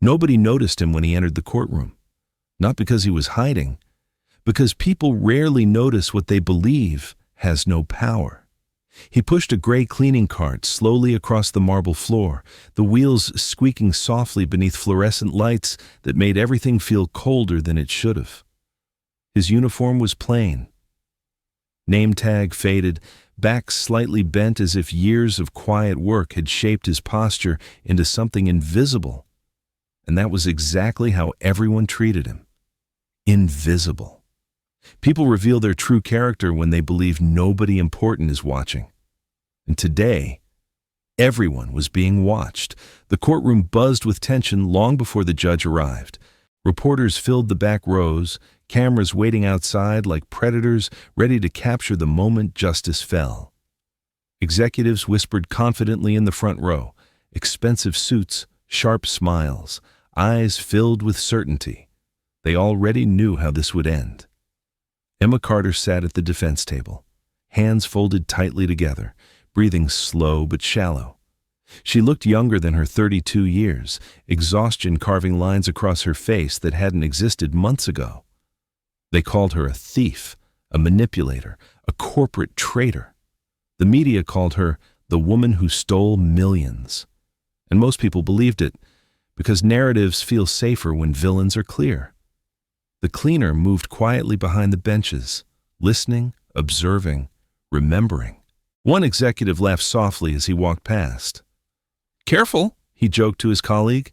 Nobody noticed him when he entered the courtroom. Not because he was hiding, because people rarely notice what they believe has no power. He pushed a gray cleaning cart slowly across the marble floor, the wheels squeaking softly beneath fluorescent lights that made everything feel colder than it should have. His uniform was plain. Name tag faded, back slightly bent as if years of quiet work had shaped his posture into something invisible. And that was exactly how everyone treated him. Invisible. People reveal their true character when they believe nobody important is watching. And today, everyone was being watched. The courtroom buzzed with tension long before the judge arrived. Reporters filled the back rows, cameras waiting outside like predators ready to capture the moment justice fell. Executives whispered confidently in the front row, expensive suits, sharp smiles, eyes filled with certainty. They already knew how this would end. Emma Carter sat at the defense table, hands folded tightly together, breathing slow but shallow. She looked younger than her 32 years, exhaustion carving lines across her face that hadn't existed months ago. They called her a thief, a manipulator, a corporate traitor. The media called her the woman who stole millions. And most people believed it, because narratives feel safer when villains are clear. The cleaner moved quietly behind the benches, listening, observing, remembering. One executive laughed softly as he walked past. "Careful," he joked to his colleague.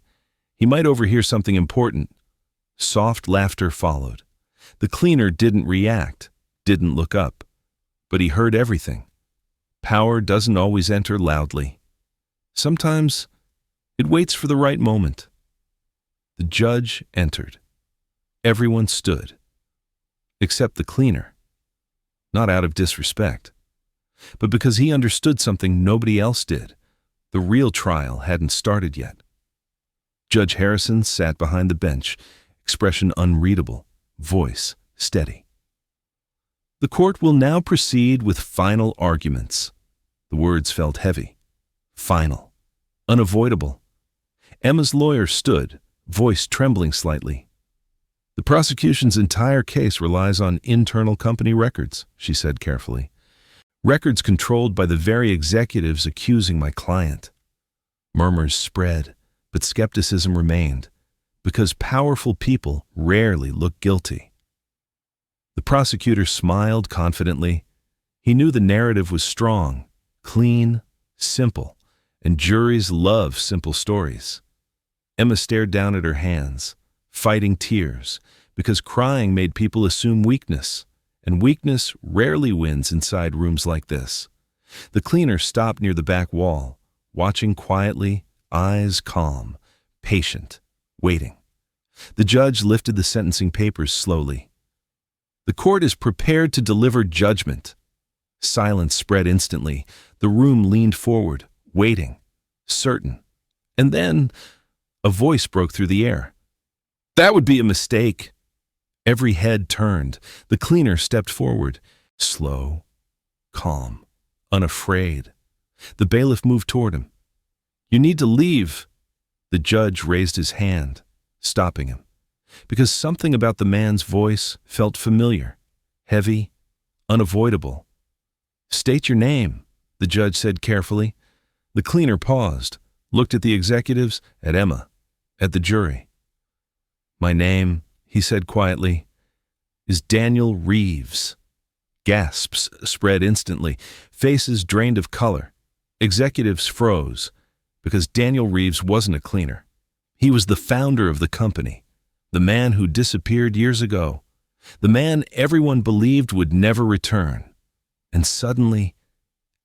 "He might overhear something important." Soft laughter followed. The cleaner didn't react, didn't look up, but he heard everything. Power doesn't always enter loudly. Sometimes it waits for the right moment. The judge entered. Everyone stood, except the cleaner, not out of disrespect, but because he understood something nobody else did. The real trial hadn't started yet. Judge Harrison sat behind the bench, expression unreadable, voice steady. "The court will now proceed with final arguments." The words felt heavy. Final. Unavoidable. Emma's lawyer stood, voice trembling slightly. "The prosecution's entire case relies on internal company records," she said carefully. "Records controlled by the very executives accusing my client." Murmurs spread, but skepticism remained, because powerful people rarely look guilty. The prosecutor smiled confidently. He knew the narrative was strong, clean, simple, and juries love simple stories. Emma stared down at her hands, fighting tears, because crying made people assume weakness, and weakness rarely wins inside rooms like this. The cleaner stopped near the back wall, watching quietly, eyes calm, patient, waiting. The judge lifted the sentencing papers slowly. "The court is prepared to deliver judgment." Silence spread instantly. The room leaned forward, waiting, certain. And then a voice broke through the air. "That would be a mistake." Every head turned. The cleaner stepped forward, slow, calm, unafraid. The bailiff moved toward him. "You need to leave." The judge raised his hand, stopping him, because something about the man's voice felt familiar, heavy, unavoidable. "State your name," the judge said carefully. The cleaner paused, looked at the executives, at Emma, at the jury. "My name," he said quietly, "is Daniel Reeves." Gasps spread instantly, faces drained of color. Executives froze, because Daniel Reeves wasn't a cleaner. He was the founder of the company, the man who disappeared years ago, the man everyone believed would never return. And suddenly,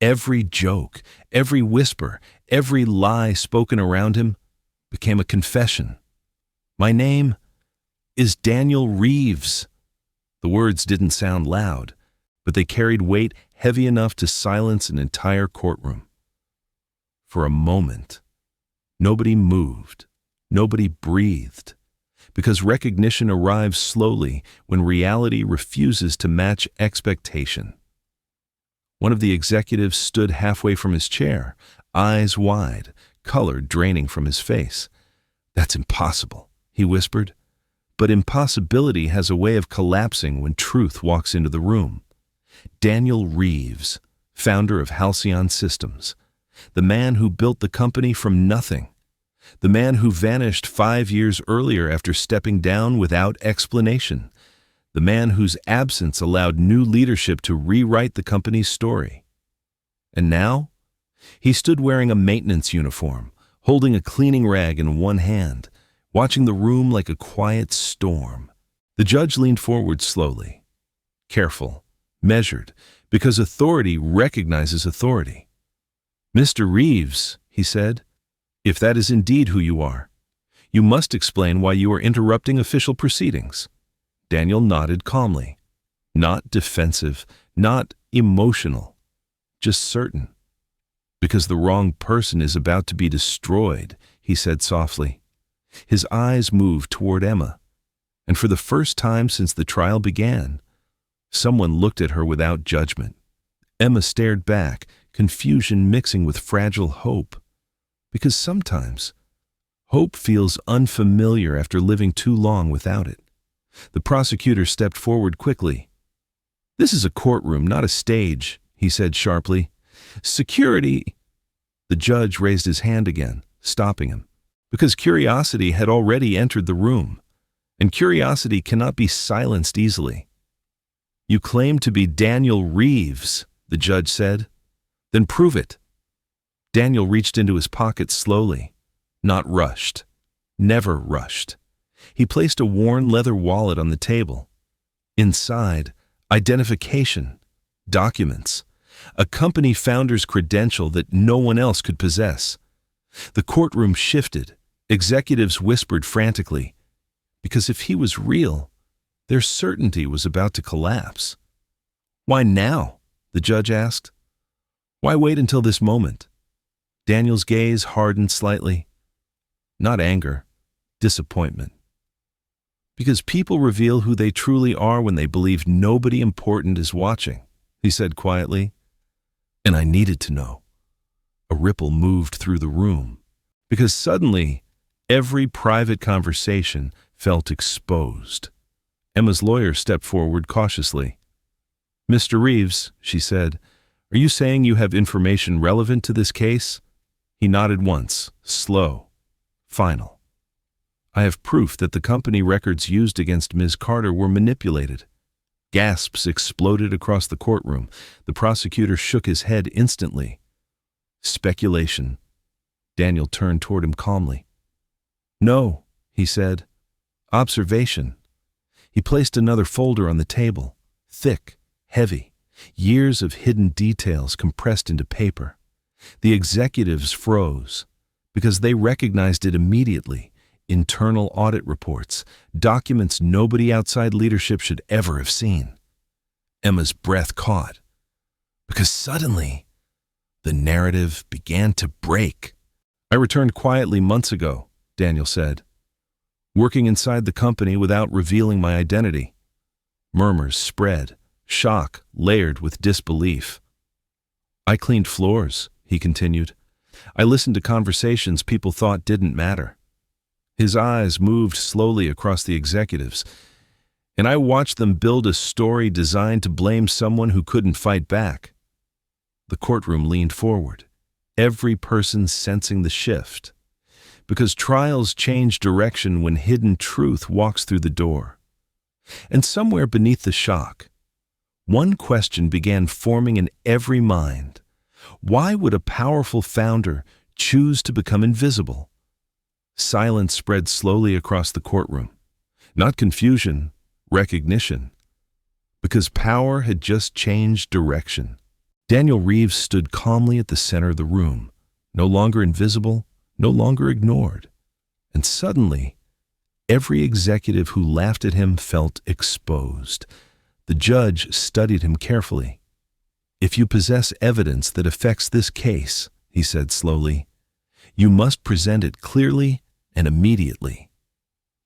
every joke, every whisper, every lie spoken around him became a confession. "My name is Daniel Reeves." The words didn't sound loud, but they carried weight heavy enough to silence an entire courtroom. For a moment, nobody moved, nobody breathed, because recognition arrives slowly when reality refuses to match expectation. One of the executives stood halfway from his chair, eyes wide, color draining from his face. "That's impossible," he whispered. But impossibility has a way of collapsing when truth walks into the room. Daniel Reeves, founder of Halcyon Systems, the man who built the company from nothing, the man who vanished 5 years earlier after stepping down without explanation, the man whose absence allowed new leadership to rewrite the company's story. And now, he stood wearing a maintenance uniform, holding a cleaning rag in one hand, watching the room like a quiet storm. The judge leaned forward slowly, careful, measured, because authority recognizes authority. "Mr. Reeves," he said, "if that is indeed who you are, you must explain why you are interrupting official proceedings." Daniel nodded calmly, not defensive, not emotional, just certain. "Because the wrong person is about to be destroyed," he said softly. His eyes moved toward Emma, and for the first time since the trial began, someone looked at her without judgment. Emma stared back, confusion mixing with fragile hope, because sometimes hope feels unfamiliar after living too long without it. The prosecutor stepped forward quickly. "This is a courtroom, not a stage," he said sharply. "Security—" The judge raised his hand again, stopping him, because curiosity had already entered the room, and curiosity cannot be silenced easily. "You claim to be Daniel Reeves," the judge said. "Then prove it." Daniel reached into his pocket slowly, not rushed, never rushed. He placed a worn leather wallet on the table. Inside, identification, documents, a company founder's credential that no one else could possess. The courtroom shifted. Executives whispered frantically, because if he was real, their certainty was about to collapse. "Why now?" the judge asked. "Why wait until this moment?" Daniel's gaze hardened slightly. Not anger, disappointment. "Because people reveal who they truly are when they believe nobody important is watching," he said quietly. "And I needed to know." A ripple moved through the room, because suddenly every private conversation felt exposed. Emma's lawyer stepped forward cautiously. "Mr. Reeves," she said, "are you saying you have information relevant to this case?" He nodded once, slow, final. "I have proof that the company records used against Ms. Carter were manipulated." Gasps exploded across the courtroom. The prosecutor shook his head instantly. "Speculation." Daniel turned toward him calmly. "No," he said. "Observation." He placed another folder on the table, thick, heavy, years of hidden details compressed into paper. The executives froze, because they recognized it immediately. Internal audit reports, documents nobody outside leadership should ever have seen. Emma's breath caught, because suddenly the narrative began to break. "I returned quietly months ago," Daniel said, "working inside the company without revealing my identity." Murmurs spread, shock layered with disbelief. "I cleaned floors," he continued. "I listened to conversations people thought didn't matter." His eyes moved slowly across the executives, and I watched them build a story designed to blame someone who couldn't fight back. The courtroom leaned forward, every person sensing the shift, because trials change direction when hidden truth walks through the door. And somewhere beneath the shock, one question began forming in every mind. Why would a powerful founder choose to become invisible? Silence spread slowly across the courtroom. Not confusion, recognition. Because power had just changed direction. Daniel Reeves stood calmly at the center of the room, no longer invisible, no longer ignored. And suddenly, every executive who laughed at him felt exposed. The judge studied him carefully. "If you possess evidence that affects this case," he said slowly, "you must present it clearly and immediately."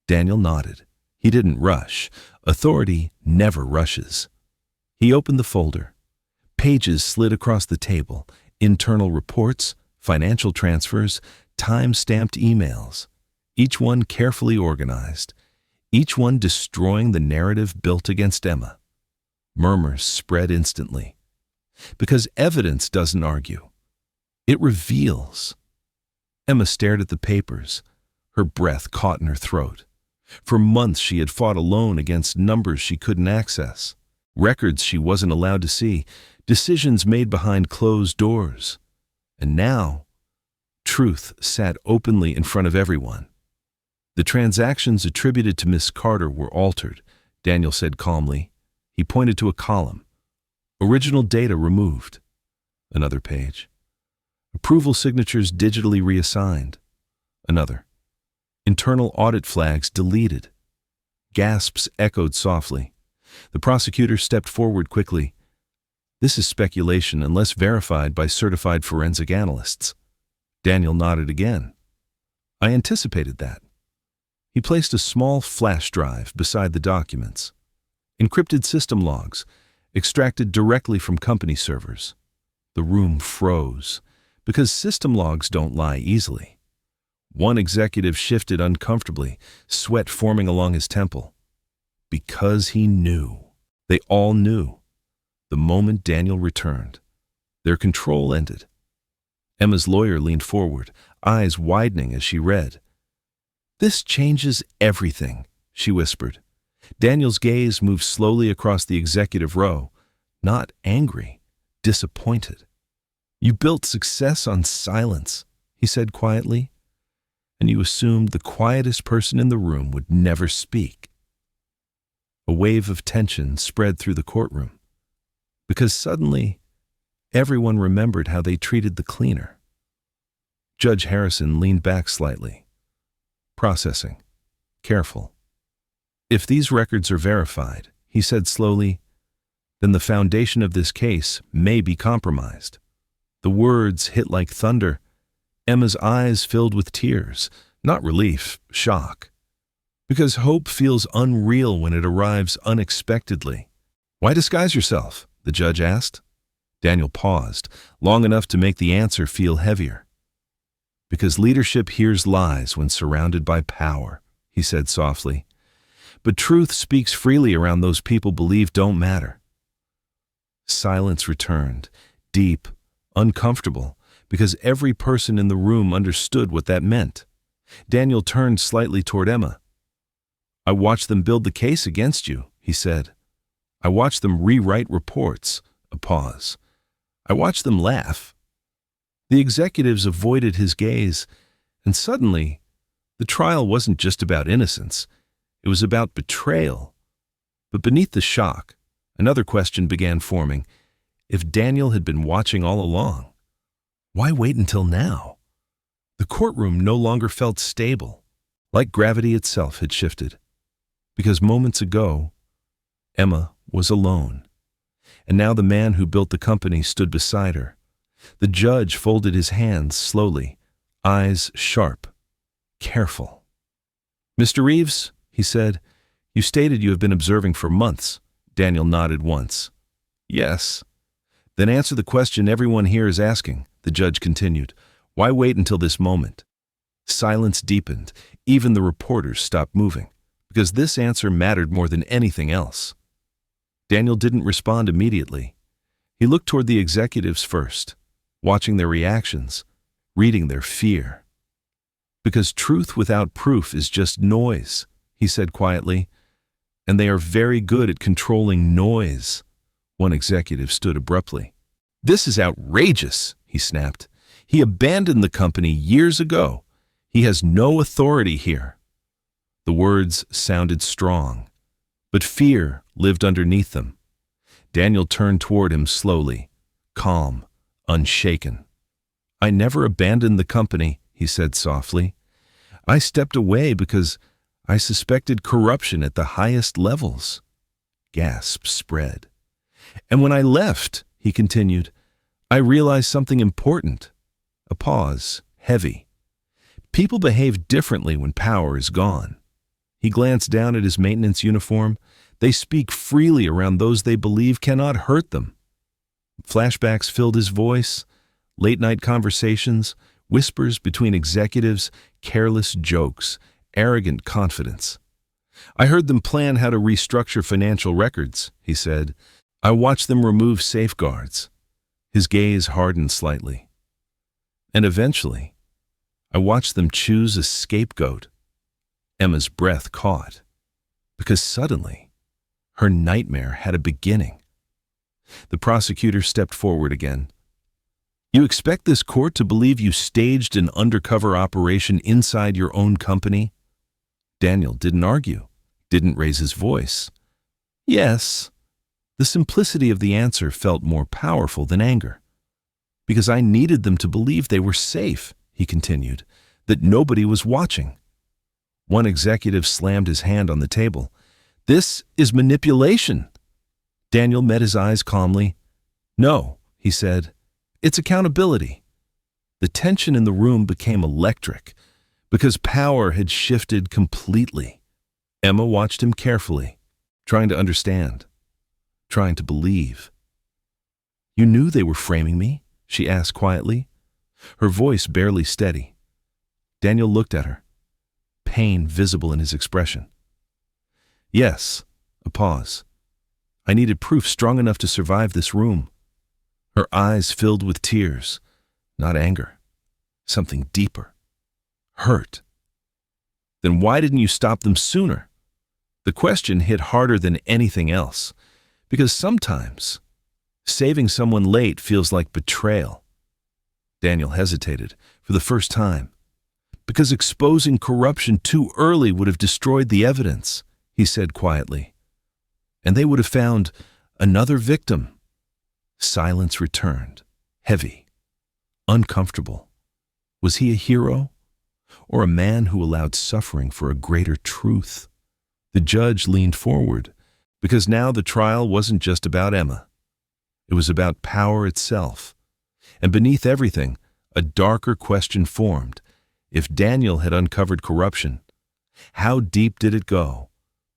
Daniel nodded. He didn't rush. Authority never rushes. He opened the folder. Pages slid across the table. Internal reports, financial transfers, time-stamped emails. each one carefully organized, each one destroying the narrative built against Emma. Murmurs spread instantly. Because evidence doesn't argue. It reveals. Emma stared at the papers, her breath caught in her throat. For months she had fought alone against numbers she couldn't access, records she wasn't allowed to see, decisions made behind closed doors. And now, truth sat openly in front of everyone. The transactions attributed to Miss Carter were altered, Daniel said calmly. He pointed to a column. Original data removed. Another page. Approval signatures digitally reassigned. Another. Internal audit flags deleted. Gasps echoed softly. The prosecutor stepped forward quickly. This is speculation unless verified by certified forensic analysts. Daniel nodded again. I anticipated that. He placed a small flash drive beside the documents. Encrypted system logs, extracted directly from company servers. The room froze, because system logs don't lie easily. One executive shifted uncomfortably, sweat forming along his temple. Because he knew. They all knew. The moment Daniel returned, their control ended. Emma's lawyer leaned forward, eyes widening as she read. This changes everything, she whispered. Daniel's gaze moved slowly across the executive row, not angry, disappointed. You built success on silence, he said quietly, and you assumed the quietest person in the room would never speak. A wave of tension spread through the courtroom, because suddenly everyone remembered how they treated the cleaner. Judge Harrison leaned back slightly. Processing. Careful. If these records are verified, he said slowly, then the foundation of this case may be compromised. The words hit like thunder. Emma's eyes filled with tears, not relief, shock. Because hope feels unreal when it arrives unexpectedly. Why disguise yourself? The judge asked. Daniel paused, long enough to make the answer feel heavier. Because leadership hears lies when surrounded by power, he said softly. But truth speaks freely around those people believe don't matter. Silence returned, deep, uncomfortable, because every person in the room understood what that meant. Daniel turned slightly toward Emma. I watched them build the case against you, he said. I watched them rewrite reports. A pause. I watched them laugh. The executives avoided his gaze, and suddenly, the trial wasn't just about innocence. It was about betrayal. But beneath the shock, another question began forming. If Daniel had been watching all along, why wait until now? The courtroom no longer felt stable, like gravity itself had shifted. Because moments ago, Emma was alone. And now the man who built the company stood beside her. The judge folded his hands slowly, eyes sharp, careful. Mr. Reeves, he said, you stated you have been observing for months. Daniel nodded once. Yes. Then answer the question everyone here is asking, the judge continued. Why wait until this moment? Silence deepened. Even the reporters stopped moving, because this answer mattered more than anything else. Daniel didn't respond immediately. He looked toward the executives first, watching their reactions, reading their fear. Because truth without proof is just noise, he said quietly, and they are very good at controlling noise. One executive stood abruptly. This is outrageous, he snapped. He abandoned the company years ago. He has no authority here. The words sounded strong, but fear lived underneath them. Daniel turned toward him slowly, calm, unshaken. I never abandoned the company, he said softly. I stepped away because I suspected corruption at the highest levels. Gasps spread. And when I left, he continued, I realized something important. A pause, heavy. People behave differently when power is gone. He glanced down at his maintenance uniform. They speak freely around those they believe cannot hurt them. Flashbacks filled his voice, late-night conversations, whispers between executives, careless jokes, arrogant confidence. I heard them plan how to restructure financial records, he said. I watched them remove safeguards. His gaze hardened slightly. And eventually, I watched them choose a scapegoat. Emma's breath caught, because suddenly, her nightmare had a beginning. The prosecutor stepped forward again. You expect this court to believe you staged an undercover operation inside your own company? Daniel didn't argue, didn't raise his voice. Yes. The simplicity of the answer felt more powerful than anger. Because I needed them to believe they were safe, he continued, that nobody was watching. One executive slammed his hand on the table. This is manipulation. Daniel met his eyes calmly. No, he said. It's accountability. The tension in the room became electric because power had shifted completely. Emma watched him carefully, trying to understand, trying to believe. You knew they were framing me? She asked quietly, her voice barely steady. Daniel looked at her, pain visible in his expression. Yes, a pause. I needed proof strong enough to survive this room. Her eyes filled with tears, not anger, something deeper. Hurt. Then why didn't you stop them sooner? The question hit harder than anything else, because sometimes saving someone late feels like betrayal. Daniel hesitated for the first time, because exposing corruption too early would have destroyed the evidence, he said quietly. And they would have found another victim. Silence returned, heavy, uncomfortable. Was he a hero, or a man who allowed suffering for a greater truth? The judge leaned forward, because now the trial wasn't just about Emma. It was about power itself. And beneath everything, a darker question formed. If Daniel had uncovered corruption, how deep did it go?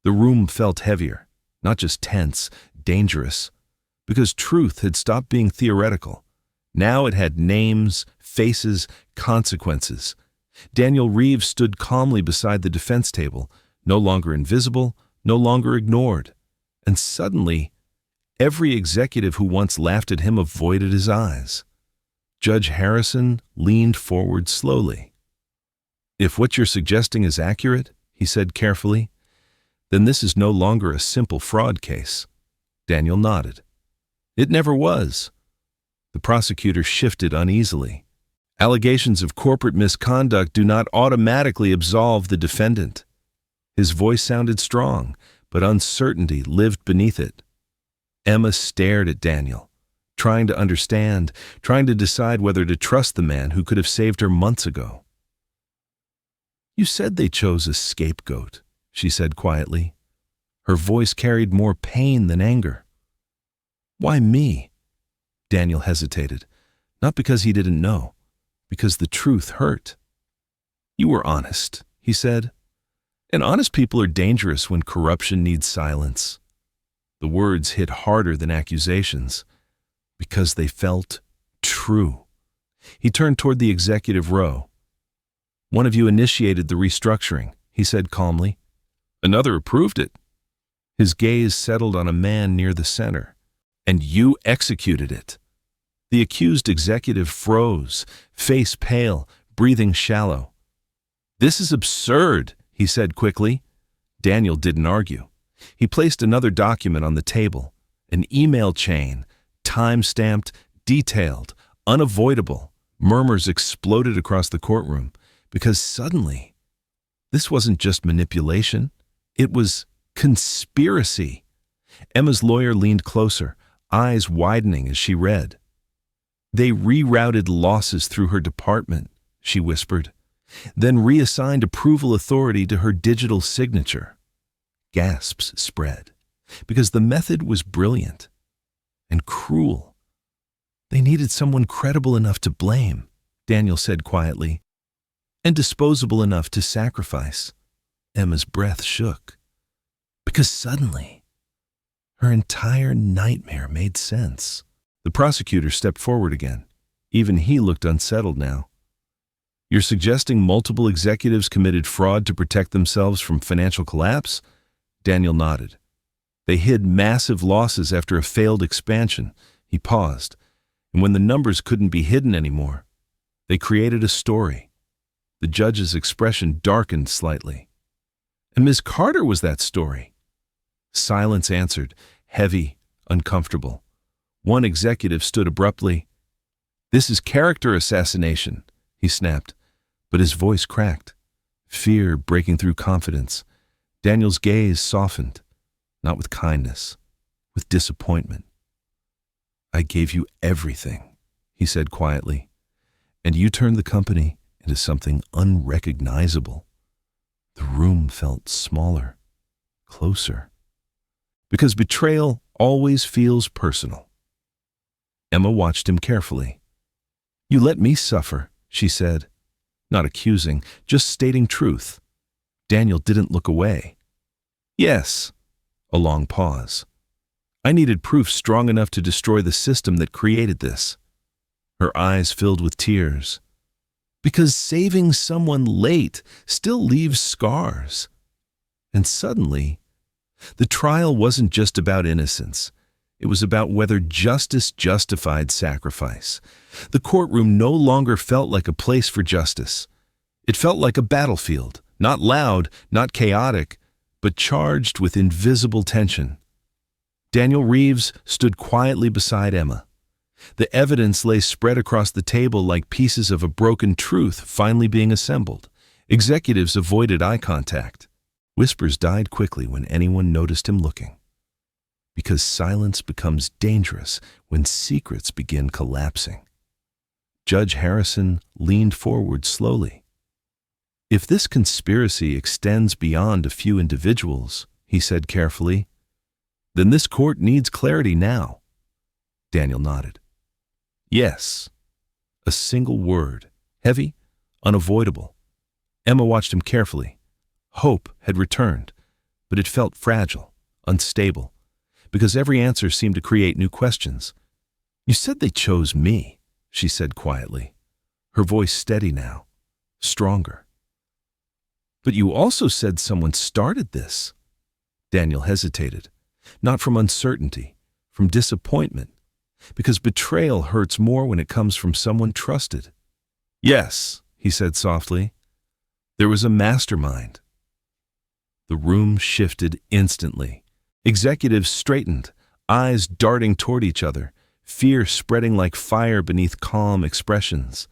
The room felt heavier, not just tense, dangerous, because truth had stopped being theoretical. Now it had names, faces, consequences. Daniel Reeves stood calmly beside the defense table, no longer invisible, no longer ignored. And suddenly, every executive who once laughed at him avoided his eyes. Judge Harrison leaned forward slowly. If what you're suggesting is accurate, he said carefully, then this is no longer a simple fraud case. Daniel nodded. It never was. The prosecutor shifted uneasily. Allegations of corporate misconduct do not automatically absolve the defendant. His voice sounded strong, but uncertainty lived beneath it. Emma stared at Daniel, trying to understand, trying to decide whether to trust the man who could have saved her months ago. You said they chose a scapegoat, she said quietly. Her voice carried more pain than anger. Why me? Daniel hesitated, not because he didn't know, because the truth hurt. You were honest, he said. And honest people are dangerous when corruption needs silence. The words hit harder than accusations, because they felt true. He turned toward the executive row. One of you initiated the restructuring, he said calmly. Another approved it. His gaze settled on a man near the center. And you executed it. The accused executive froze, face pale, breathing shallow. This is absurd, he said quickly. Daniel didn't argue. He placed another document on the table, an email chain, time-stamped, detailed, unavoidable. Murmurs exploded across the courtroom, because suddenly, this wasn't just manipulation, it was conspiracy. Emma's lawyer leaned closer, eyes widening as she read. They rerouted losses through her department, she whispered, then reassigned approval authority to her digital signature. Gasps spread, because the method was brilliant and cruel. They needed someone credible enough to blame, Daniel said quietly, and disposable enough to sacrifice. Emma's breath shook, because suddenly, her entire nightmare made sense. The prosecutor stepped forward again. Even he looked unsettled now. You're suggesting multiple executives committed fraud to protect themselves from financial collapse? Daniel nodded. They hid massive losses after a failed expansion. He paused, and when the numbers couldn't be hidden anymore, they created a story. The judge's expression darkened slightly. And Ms. Carter was that story. Silence answered, heavy, uncomfortable. One executive stood abruptly. "This is character assassination," he snapped, but his voice cracked, fear breaking through confidence. Daniel's gaze softened, not with kindness, with disappointment. "I gave you everything," he said quietly, "and you turned the company into something unrecognizable." The room felt smaller, closer. Because betrayal always feels personal. Emma watched him carefully. "You let me suffer," she said, not accusing, just stating truth. Daniel didn't look away. "Yes." A long pause. "I needed proof strong enough to destroy the system that created this." Her eyes filled with tears. Because saving someone late still leaves scars. And suddenly, the trial wasn't just about innocence. It was about whether justice justified sacrifice. The courtroom no longer felt like a place for justice. It felt like a battlefield, not loud, not chaotic, but charged with invisible tension. Daniel Reeves stood quietly beside Emma. The evidence lay spread across the table like pieces of a broken truth finally being assembled. Executives avoided eye contact. Whispers died quickly when anyone noticed him looking. Because silence becomes dangerous when secrets begin collapsing. Judge Harrison leaned forward slowly. "If this conspiracy extends beyond a few individuals," he said carefully, "then this court needs clarity now." Daniel nodded. "Yes." A single word, heavy, unavoidable. Emma watched him carefully. Hope had returned, but it felt fragile, unstable, because every answer seemed to create new questions. "You said they chose me," she said quietly, her voice steady now, stronger. "But you also said someone started this." Daniel hesitated, not from uncertainty, from disappointment, because betrayal hurts more when it comes from someone trusted. "Yes," he said softly, "there was a mastermind." The room shifted instantly. Executives straightened, eyes darting toward each other, fear spreading like fire beneath calm expressions.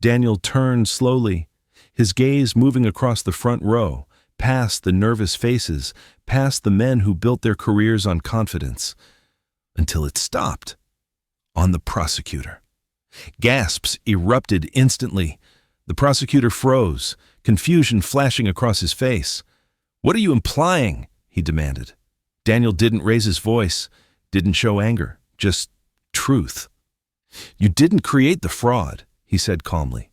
Daniel turned slowly, his gaze moving across the front row, past the nervous faces, past the men who built their careers on confidence, until it stopped. On the prosecutor. Gasps erupted instantly. The prosecutor froze, confusion flashing across his face. "What are you implying?" he demanded. Daniel didn't raise his voice, didn't show anger, just truth. "You didn't create the fraud," he said calmly,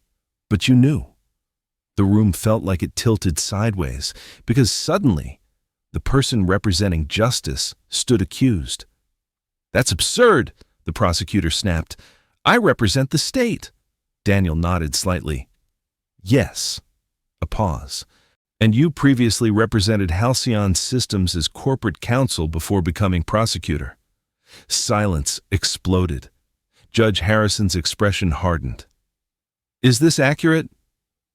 "but you knew." The room felt like it tilted sideways, because suddenly, the person representing justice stood accused. "That's absurd," the prosecutor snapped. "I represent the state." Daniel nodded slightly. "Yes." A pause. "And you previously represented Halcyon Systems as corporate counsel before becoming prosecutor." Silence exploded. Judge Harrison's expression hardened. "Is this accurate?"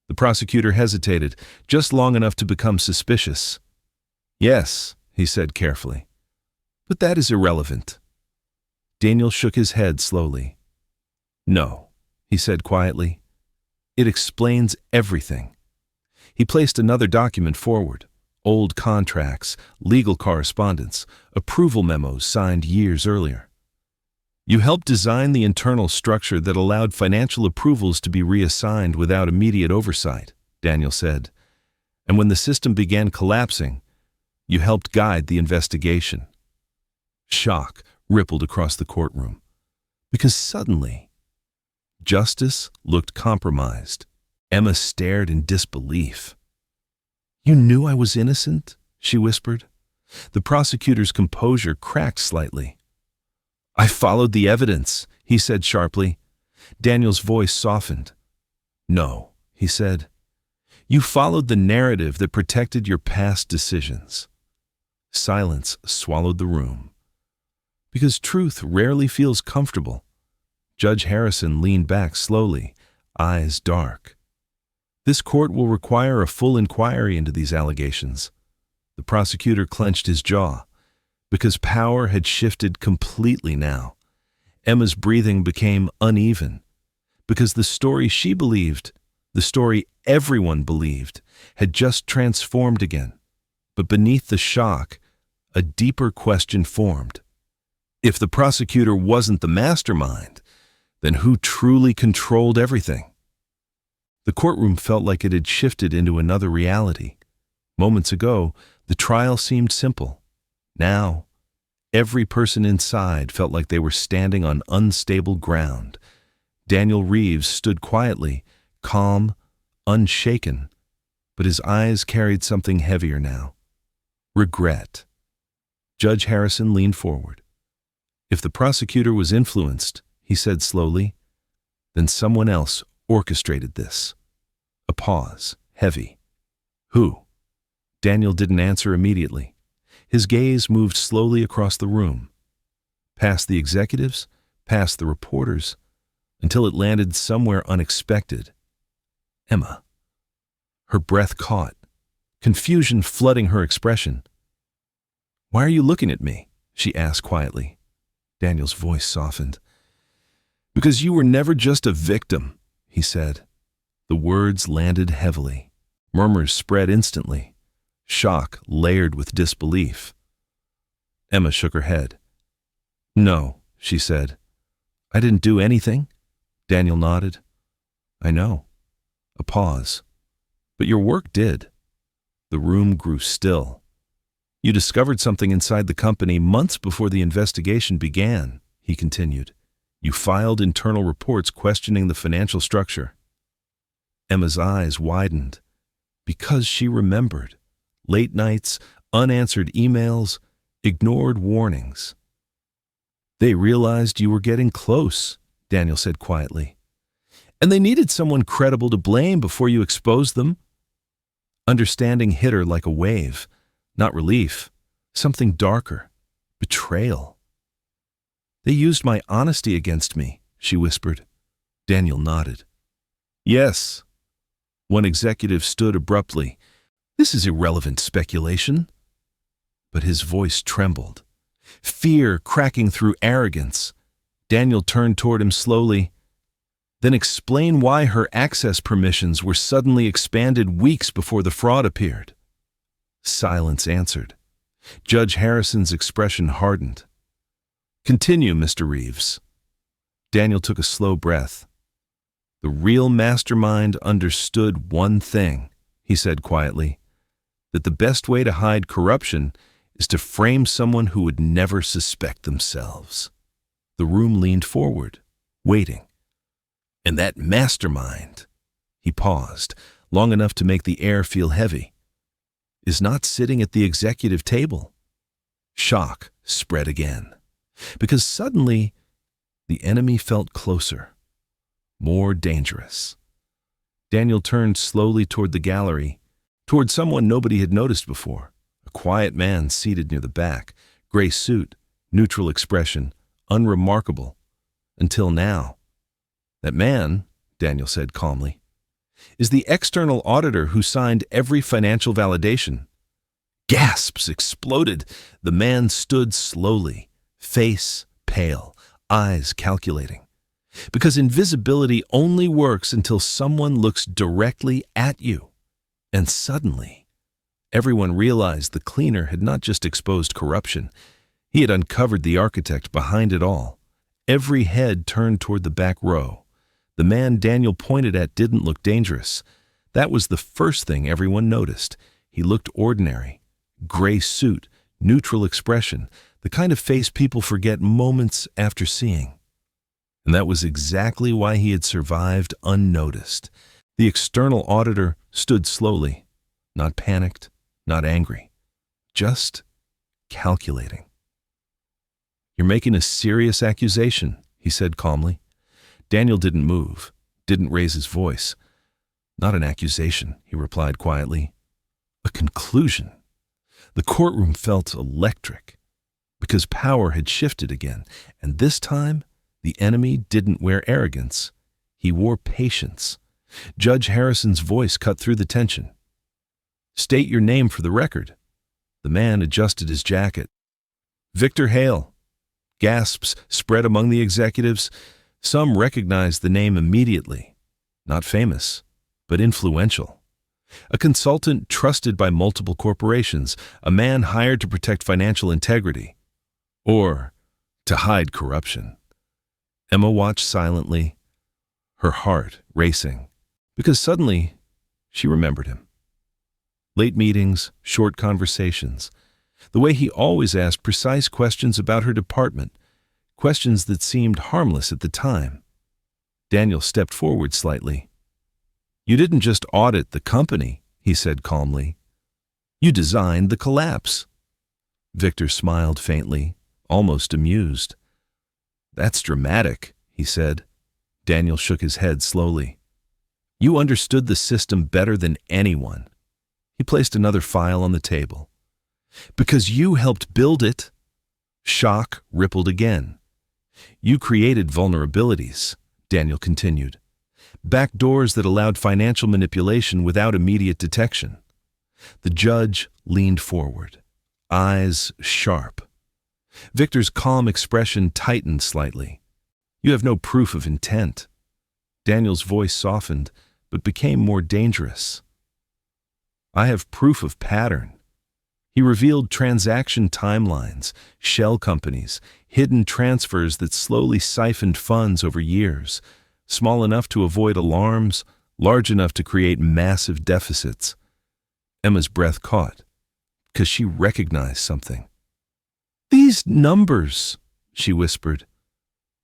The prosecutor hesitated, just long enough to become suspicious. "Yes," he said carefully. "But that is irrelevant." Daniel shook his head slowly. "No," he said quietly. "It explains everything." He placed another document forward. Old contracts, legal correspondence, approval memos signed years earlier. "You helped design the internal structure that allowed financial approvals to be reassigned without immediate oversight," Daniel said. "And when the system began collapsing, you helped guide the investigation." Shock rippled across the courtroom, because suddenly, justice looked compromised. Emma stared in disbelief. "You knew I was innocent?" she whispered. The prosecutor's composure cracked slightly. "I followed the evidence," he said sharply. Daniel's voice softened. "No," he said. You followed the narrative that protected your past decisions. Silence swallowed the room. Because truth rarely feels comfortable, Judge Harrison leaned back slowly, eyes dark. This court will require a full inquiry into these allegations. The prosecutor clenched his jaw, because power had shifted completely now. Emma's breathing became uneven, because the story she believed, the story everyone believed, had just transformed again. But beneath the shock, a deeper question formed. If the prosecutor wasn't the mastermind, then who truly controlled everything? The courtroom felt like it had shifted into another reality. Moments ago, the trial seemed simple. Now, every person inside felt like they were standing on unstable ground. Daniel Reeves stood quietly, calm, unshaken, but his eyes carried something heavier now. Regret. Judge Harrison leaned forward. If the prosecutor was influenced, he said slowly, then someone else orchestrated this. A pause, heavy. Who? Daniel didn't answer immediately. His gaze moved slowly across the room, past the executives, past the reporters, until it landed somewhere unexpected. Emma. Her breath caught, confusion flooding her expression. Why are you looking at me? She asked quietly. Daniel's voice softened. Because you were never just a victim, he said. The words landed heavily. Murmurs spread instantly. Shock layered with disbelief. Emma shook her head. No, she said. I didn't do anything. Daniel nodded. I know. A pause. But your work did. The room grew still. You discovered something inside the company months before the investigation began, he continued. You filed internal reports questioning the financial structure. Emma's eyes widened because she remembered. Late nights, unanswered emails, ignored warnings. They realized you were getting close, Daniel said quietly. And they needed someone credible to blame before you exposed them. Understanding hit her like a wave, not relief, something darker, betrayal. They used my honesty against me, she whispered. Daniel nodded. Yes. One executive stood abruptly. This is irrelevant speculation. But his voice trembled, fear cracking through arrogance. Daniel turned toward him slowly. Then explain why her access permissions were suddenly expanded weeks before the fraud appeared. Silence answered. Judge Harrison's expression hardened. Continue, Mr. Reeves. Daniel took a slow breath. The real mastermind understood one thing, he said quietly, that the best way to hide corruption is to frame someone who would never suspect themselves. The room leaned forward, waiting. And that mastermind, he paused, long enough to make the air feel heavy, is not sitting at the executive table. Shock spread again, because suddenly the enemy felt closer, more dangerous. Daniel turned slowly toward the gallery, toward someone nobody had noticed before, a quiet man seated near the back, gray suit, neutral expression, unremarkable, until now. That man, Daniel said calmly, is the external auditor who signed every financial validation. Gasps exploded. The man stood slowly, face pale, eyes calculating. Because invisibility only works until someone looks directly at you. And suddenly, everyone realized the cleaner had not just exposed corruption. He had uncovered the architect behind it all. Every head turned toward the back row. The man Daniel pointed at didn't look dangerous. That was the first thing everyone noticed. He looked ordinary. Gray suit, neutral expression, the kind of face people forget moments after seeing. And that was exactly why he had survived unnoticed. The external auditor stood slowly, not panicked, not angry, just calculating. You're making a serious accusation, he said calmly. Daniel didn't move, didn't raise his voice. Not an accusation, he replied quietly. A conclusion. The courtroom felt electric, because power had shifted again, and this time the enemy didn't wear arrogance. He wore patience. Judge Harrison's voice cut through the tension. State your name for the record. The man adjusted his jacket. Victor Hale. Gasps spread among the executives. Some recognized the name immediately. Not famous, but influential. A consultant trusted by multiple corporations, a man hired to protect financial integrity, or to hide corruption. Emma watched silently, her heart racing, because suddenly she remembered him. Late meetings, short conversations, the way he always asked precise questions about her department, questions that seemed harmless at the time. Daniel stepped forward slightly. You didn't just audit the company, he said calmly. You designed the collapse. Victor smiled faintly, almost amused. That's dramatic, he said. Daniel shook his head slowly. You understood the system better than anyone. He placed another file on the table. Because you helped build it. Shock rippled again. You created vulnerabilities, Daniel continued. Backdoors that allowed financial manipulation without immediate detection. The judge leaned forward, eyes sharp. Victor's calm expression tightened slightly. You have no proof of intent. Daniel's voice softened, but became more dangerous. I have proof of pattern. He revealed transaction timelines, shell companies, hidden transfers that slowly siphoned funds over years, small enough to avoid alarms, large enough to create massive deficits. Emma's breath caught, because she recognized something. These numbers, she whispered.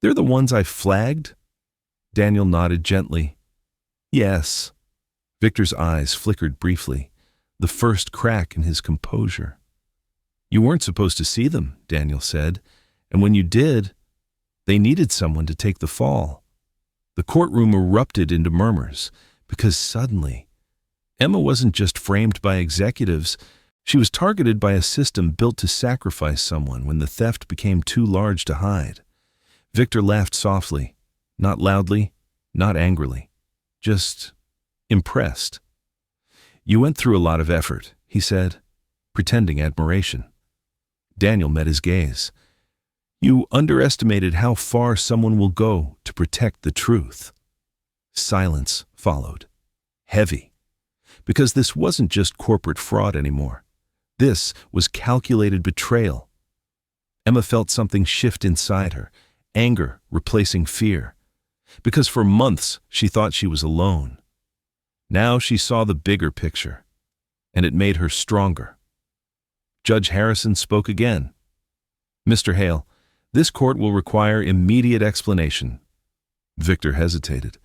They're the ones I flagged? Daniel nodded gently. Yes. Victor's eyes flickered briefly, the first crack in his composure. You weren't supposed to see them, Daniel said, and when you did, they needed someone to take the fall. The courtroom erupted into murmurs, because suddenly, Emma wasn't just framed by executives, she was targeted by a system built to sacrifice someone when the theft became too large to hide. Victor laughed softly, not loudly, not angrily, just impressed. You went through a lot of effort, he said, pretending admiration. Daniel met his gaze. You underestimated how far someone will go to protect the truth. Silence followed, heavy, because this wasn't just corporate fraud anymore. This was calculated betrayal. Emma felt something shift inside her, anger replacing fear, because for months she thought she was alone. Now she saw the bigger picture, and it made her stronger. Judge Harrison spoke again. Mr. Hale, this court will require immediate explanation. Victor hesitated,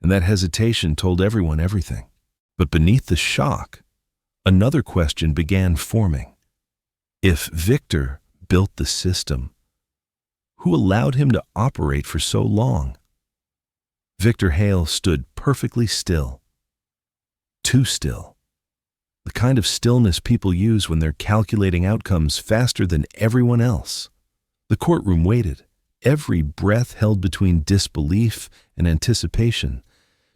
and that hesitation told everyone everything. But beneath the shock, another question began forming. If Victor built the system, who allowed him to operate for so long? Victor Hale stood perfectly still. Too still. The kind of stillness people use when they're calculating outcomes faster than everyone else. The courtroom waited, every breath held between disbelief and anticipation,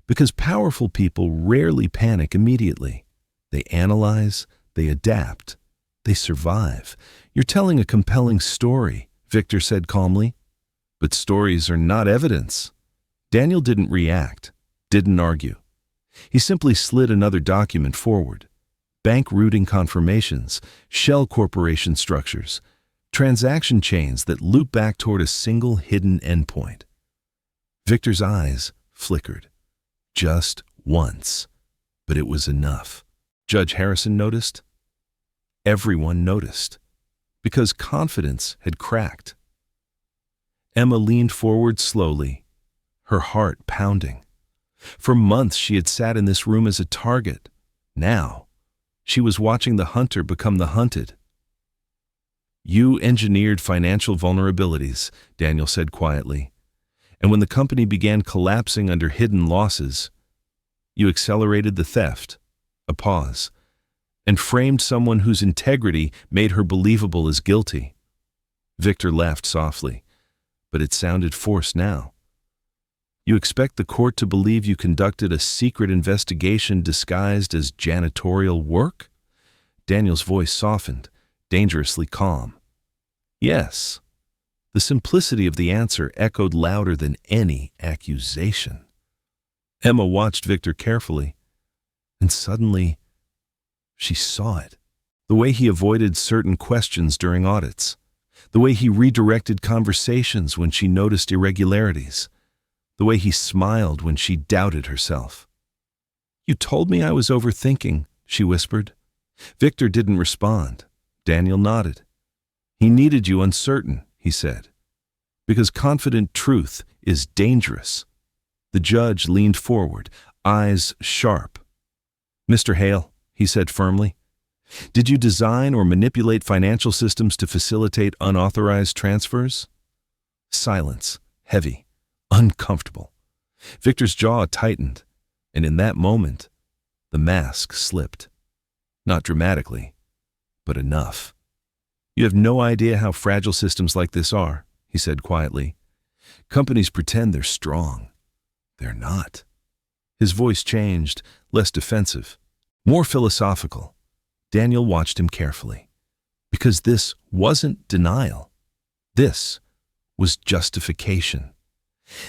because powerful people rarely panic immediately. They analyze, they adapt, they survive. You're telling a compelling story, Victor said calmly. But stories are not evidence. Daniel didn't react, didn't argue. He simply slid another document forward. Bank routing confirmations, shell corporation structures, transaction chains that loop back toward a single hidden endpoint. Victor's eyes flickered. Just once. But it was enough. Judge Harrison noticed. Everyone noticed. Because confidence had cracked. Emma leaned forward slowly, her heart pounding. For months she had sat in this room as a target. Now, she was watching the hunter become the hunted. You engineered financial vulnerabilities, Daniel said quietly. And when the company began collapsing under hidden losses, You accelerated the theft, a pause, and framed someone whose integrity made her believable as guilty. Victor laughed softly, but it sounded forced now. You expect the court to believe you conducted a secret investigation disguised as janitorial work? Daniel's voice softened, dangerously calm. Yes. The simplicity of the answer echoed louder than any accusation. Emma watched Victor carefully, and suddenly she saw it. The way he avoided certain questions during audits, the way he redirected conversations when she noticed irregularities, the way he smiled when she doubted herself. "You told me I was overthinking," she whispered. Victor didn't respond. Daniel nodded. "He needed you uncertain," he said, "because confident truth is dangerous." The judge leaned forward, eyes sharp. "Mr. Hale," he said firmly, "did you design or manipulate financial systems to facilitate unauthorized transfers?" Silence, heavy, uncomfortable. Victor's jaw tightened, and in that moment, the mask slipped. Not dramatically, but enough. "You have no idea how fragile systems like this are," he said quietly. "Companies pretend they're strong. They're not." His voice changed, less defensive, more philosophical. Daniel watched him carefully. Because this wasn't denial. This was justification.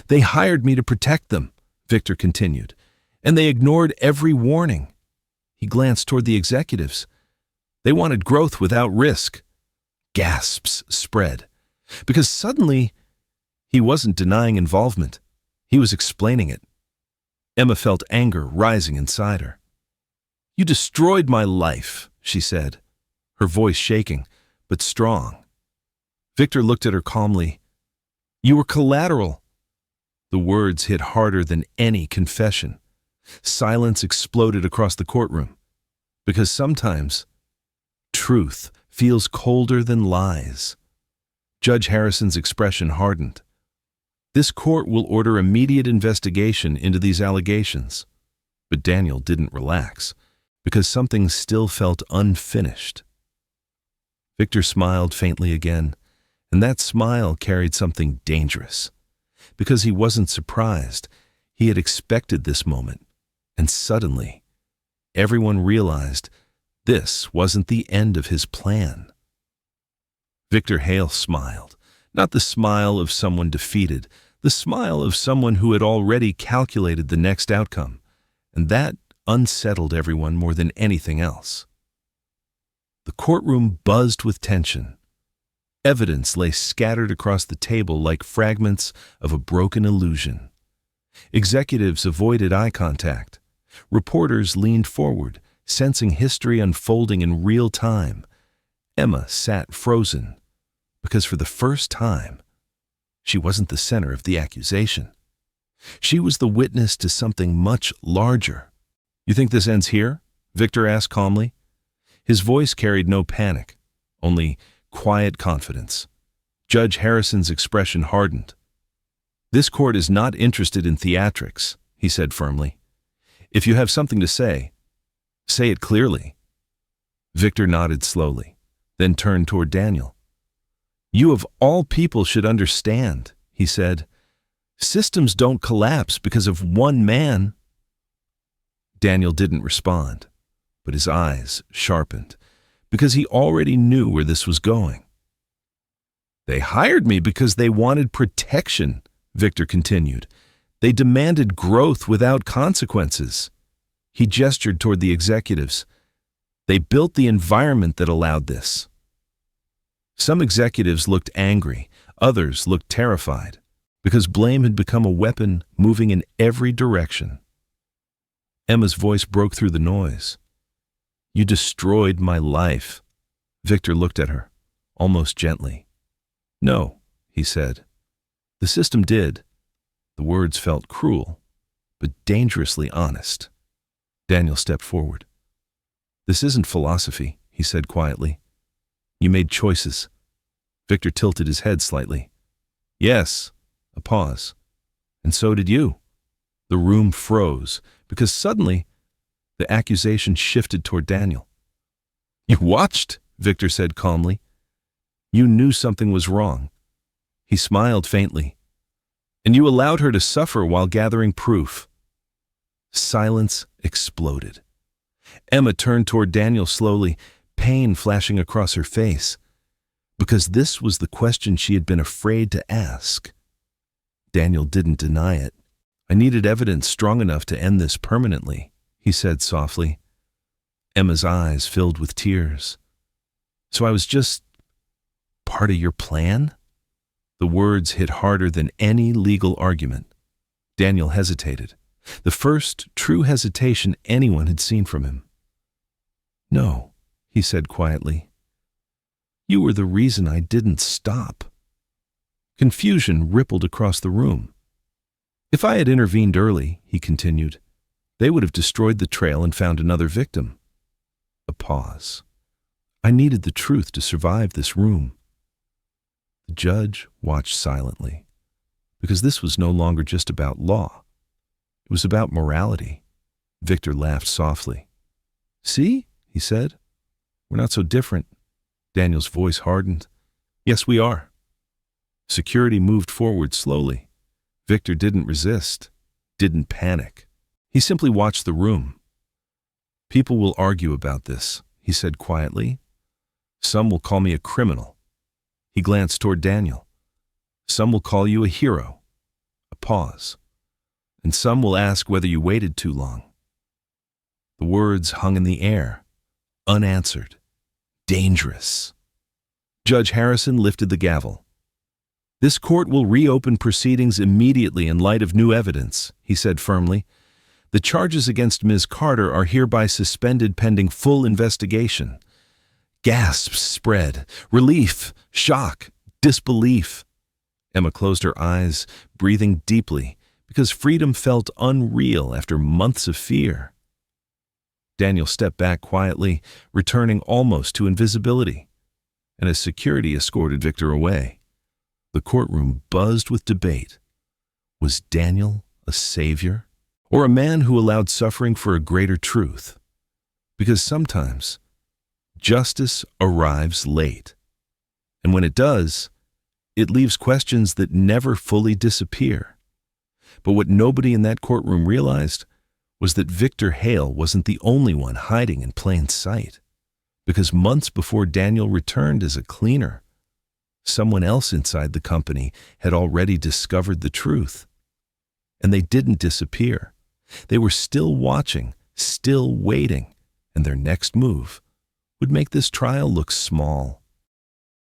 "They hired me to protect them," Victor continued, "and they ignored every warning." He glanced toward the executives. They wanted growth without risk. Gasps spread. Because suddenly, he wasn't denying involvement. He was explaining it. Emma felt anger rising inside her. "You destroyed my life," she said, her voice shaking, but strong. Victor looked at her calmly. "You were collateral." The words hit harder than any confession. Silence exploded across the courtroom. Because sometimes, truth feels colder than lies. Judge Harrison's expression hardened. "This court will order immediate investigation into these allegations." But Daniel didn't relax, because something still felt unfinished. Victor smiled faintly again, and that smile carried something dangerous. Because he wasn't surprised, he had expected this moment, and suddenly, everyone realized this wasn't the end of his plan. Victor Hale smiled, not the smile of someone defeated, the smile of someone who had already calculated the next outcome, and that unsettled everyone more than anything else. The courtroom buzzed with tension. Evidence lay scattered across the table like fragments of a broken illusion. Executives avoided eye contact. Reporters leaned forward, sensing history unfolding in real time. Emma sat frozen, because for the first time, she wasn't the center of the accusation. She was the witness to something much larger. "You think this ends here?" Victor asked calmly. His voice carried no panic, only quiet confidence. Judge Harrison's expression hardened. "This court is not interested in theatrics," he said firmly. "If you have something to say it clearly." Victor nodded slowly, then turned toward Daniel. "You of all people should understand," he said. "Systems don't collapse because of one man." Daniel didn't respond, but his eyes sharpened, because he already knew where this was going. "They hired me because they wanted protection," Victor continued. "They demanded growth without consequences." He gestured toward the executives. "They built the environment that allowed this." Some executives looked angry, others looked terrified, because blame had become a weapon moving in every direction. Emma's voice broke through the noise. "You destroyed my life." Victor looked at her, almost gently. "No," he said. "The system did." The words felt cruel, but dangerously honest. Daniel stepped forward. "This isn't philosophy," he said quietly. "You made choices." Victor tilted his head slightly. "Yes." A pause. "And so did you." The room froze, because suddenly the accusation shifted toward Daniel. "You watched," Victor said calmly. "You knew something was wrong." He smiled faintly. "And you allowed her to suffer while gathering proof." Silence exploded. Emma turned toward Daniel slowly, pain flashing across her face, because this was the question she had been afraid to ask. Daniel didn't deny it. "I needed evidence strong enough to end this permanently," he said softly. Emma's eyes filled with tears. "So I was just part of your plan?" The words hit harder than any legal argument. Daniel hesitated, the first true hesitation anyone had seen from him. "No," he said quietly. "You were the reason I didn't stop." Confusion rippled across the room. "If I had intervened early," he continued, "they would have destroyed the trail and found another victim." A pause. "I needed the truth to survive this room." The judge watched silently, because this was no longer just about law. It was about morality. Victor laughed softly. "See," he said, "we're not so different." Daniel's voice hardened. "Yes, we are." Security moved forward slowly. Victor didn't resist, didn't panic. He simply watched the room. "People will argue about this," he said quietly. "Some will call me a criminal." He glanced toward Daniel. "Some will call you a hero." A pause. "And some will ask whether you waited too long." The words hung in the air, unanswered, dangerous. Judge Harrison lifted the gavel. "This court will reopen proceedings immediately in light of new evidence," he said firmly. "The charges against Ms. Carter are hereby suspended pending full investigation." Gasps spread. Relief, shock, disbelief. Emma closed her eyes, breathing deeply, because freedom felt unreal after months of fear. Daniel stepped back quietly, returning almost to invisibility, and as security escorted Victor away, the courtroom buzzed with debate. Was Daniel a savior, or a man who allowed suffering for a greater truth? Because sometimes justice arrives late, and when it does, it leaves questions that never fully disappear. But what nobody in that courtroom realized was that Victor Hale wasn't the only one hiding in plain sight, because months before Daniel returned as a cleaner, someone else inside the company had already discovered the truth. And they didn't disappear. They were still watching, still waiting, and their next move would make this trial look small,